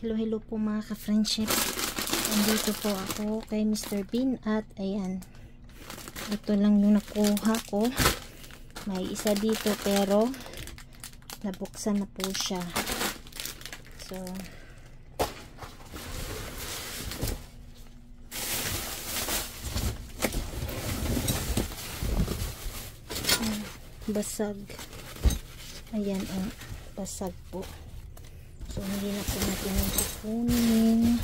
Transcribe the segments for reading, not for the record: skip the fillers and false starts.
Hello, hello po mga ka-friendship. Andito po ako kay Mr. Bean at ayan. Ito lang yung nakuha ko. May isa dito pero nabuksan na po siya. So, basag. Ayan, basag po. So, hindi na po natin yung kukunin.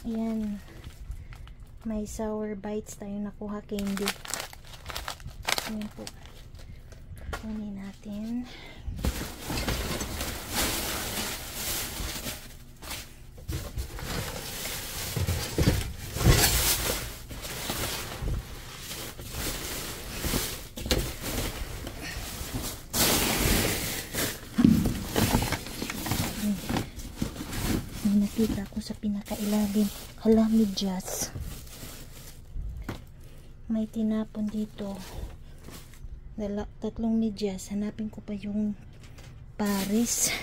Ayan. May sour bites tayong nakuha candy. Ayan po. Kunin natin. Nakita ko sa pinakailalim. Hala, medyas. May tinapon dito. Tatlong medyas. Hanapin ko pa yung Paris.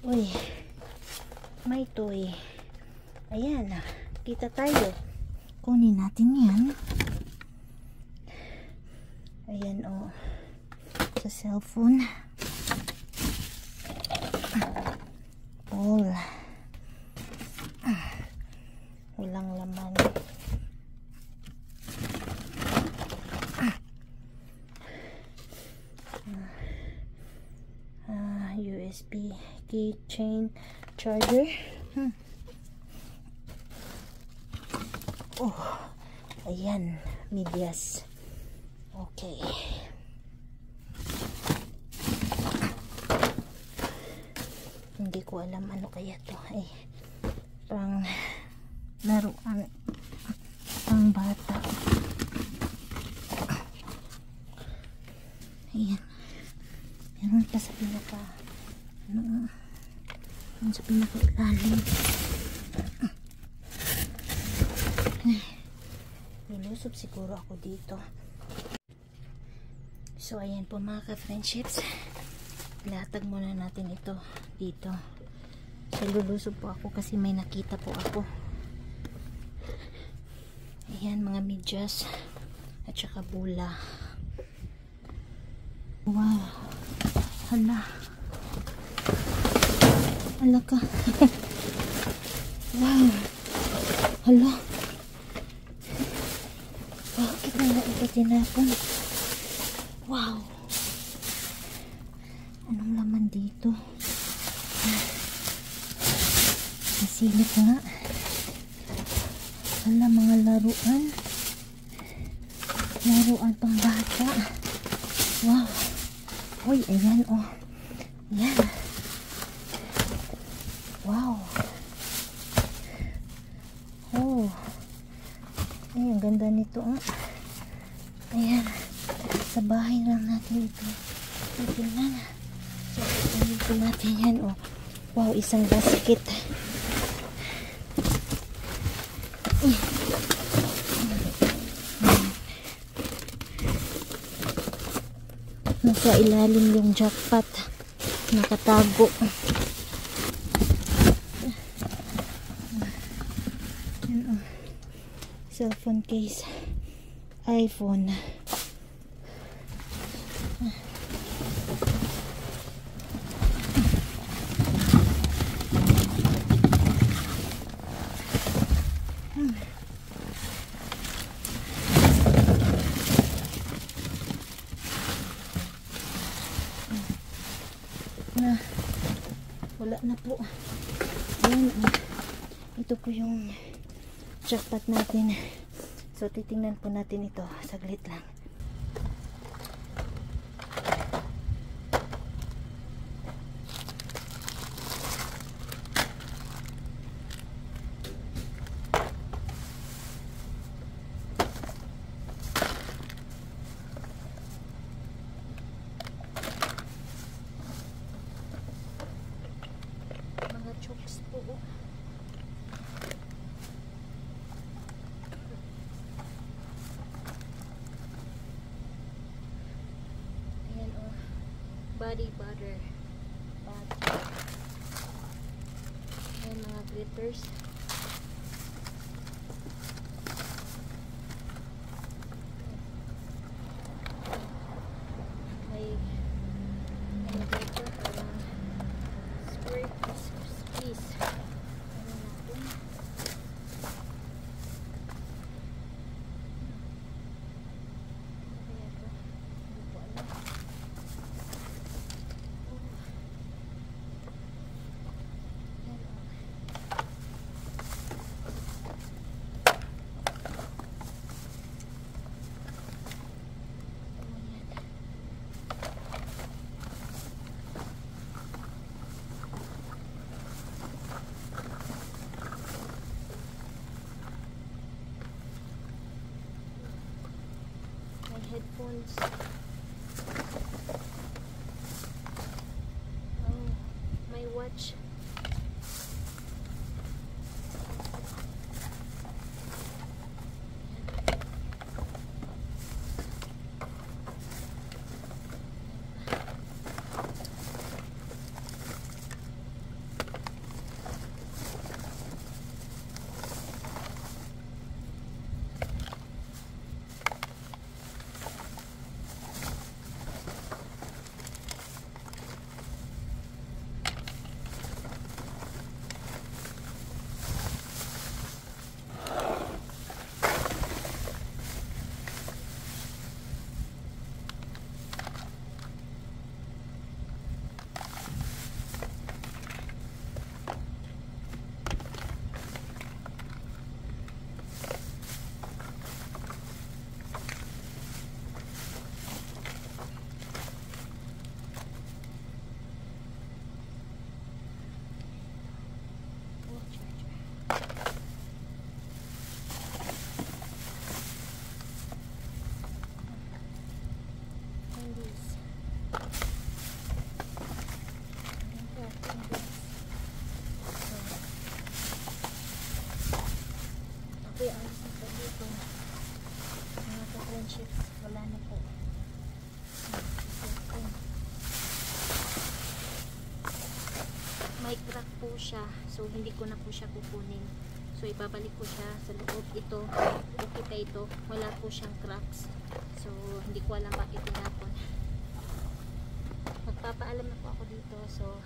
Uy. May toy. Ayan. Kita tayo. Kunin natin yan. Ayan o. Sa cellphone. All. Walang laman. USB keychain charger. Oh, ayan, medyas. Okay. Hindi ko alam ano kaya to. Ay, pang laruan, pang bata. Ayan. Meron pa sa pinaka sa pinaka-ilalim. Nilusob siguro ako dito. So ayan po mga ka-friendships, ilatag muna natin ito dito. So lulusob po ako kasi may nakita po ako. Ayan, mga medyas at saka bula. Wow, hala, hala ka. Wow, hala, bakit na ito tinapon? Wow, anong laman dito? Nasilip nga. Hala, mga laruan pang bata. Wow. Uy, ayan oh. Ayan. Wow. Oh. Ay, ang ganda nito ah. Ayan. Sa bahay lang natin ito. Tingnan. So, ito natin yan oh. Wow, isang basket. Nasa ilalim yung jackpot, nakatago. Yan, oh. Cellphone case, iPhone. Wala na po. Ayan, ito po yung jackpot natin. So titingnan po natin ito saglit lang. Chokes po. body butter. Ayan, mga glitters. May ano dito, parang squeeze. Ano natin? Kaya ito, hindi ko alam. Headphones. Oh, my watch. Okay, alas na po dito. Mga ka-friendships, wala na po. May crack po siya, so hindi ko na po siya kukunin. So ibabalik ko siya sa loob. Ito, okay pa ito. Wala po siyang cracks. So hindi ko alam bakit tinapon. Magpapaalam na po ako dito. So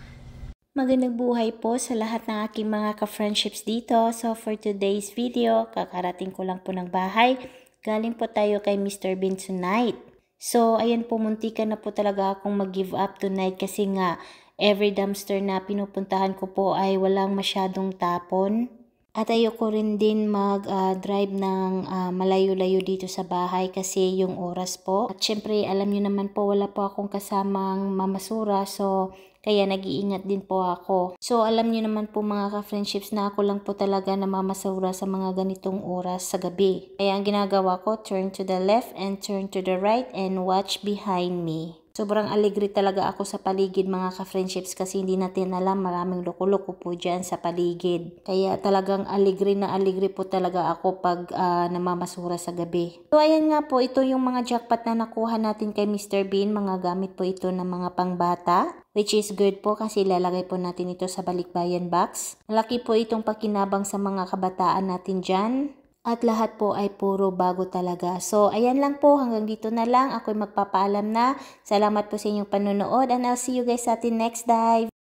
magandang buhay po sa lahat ng aking mga ka-friendships dito. So for today's video, kakarating ko lang po ng bahay. Galing po tayo kay Mr. Bean tonight. So ayan po, muntikan na po talaga akong mag-give up tonight kasi nga every dumpster na pinupuntahan ko po ay walang masyadong tapon. At ayoko rin din mag-drive ng malayo-layo dito sa bahay kasi yung oras po. At syempre, alam nyo naman po, wala po akong kasamang mamasura. So, kaya nag-iingat din po ako. So, alam nyo naman po mga ka-friendships na ako lang po talaga na mamasura sa mga ganitong oras sa gabi. Kaya ang ginagawa ko, turn to the left and turn to the right and watch behind me. Sobrang aligri talaga ako sa paligid mga ka-friendships kasi hindi natin alam, maraming loko-loko po dyan sa paligid. Kaya talagang aligri na aligri po talaga ako pag namamasura sa gabi. So ayan nga po, ito yung mga jackpot na nakuha natin kay Mr. Bean. Mga gamit po ito ng mga pangbata. Which is good po kasi lalagay po natin ito sa balikbayan box. Malaki po itong pakinabang sa mga kabataan natin dyan. At lahat po ay puro bago talaga. So, ayan lang po. Hanggang dito na lang. Ako'y magpapaalam na. Salamat po sa inyong panonood and I'll see you guys sa atin next dive.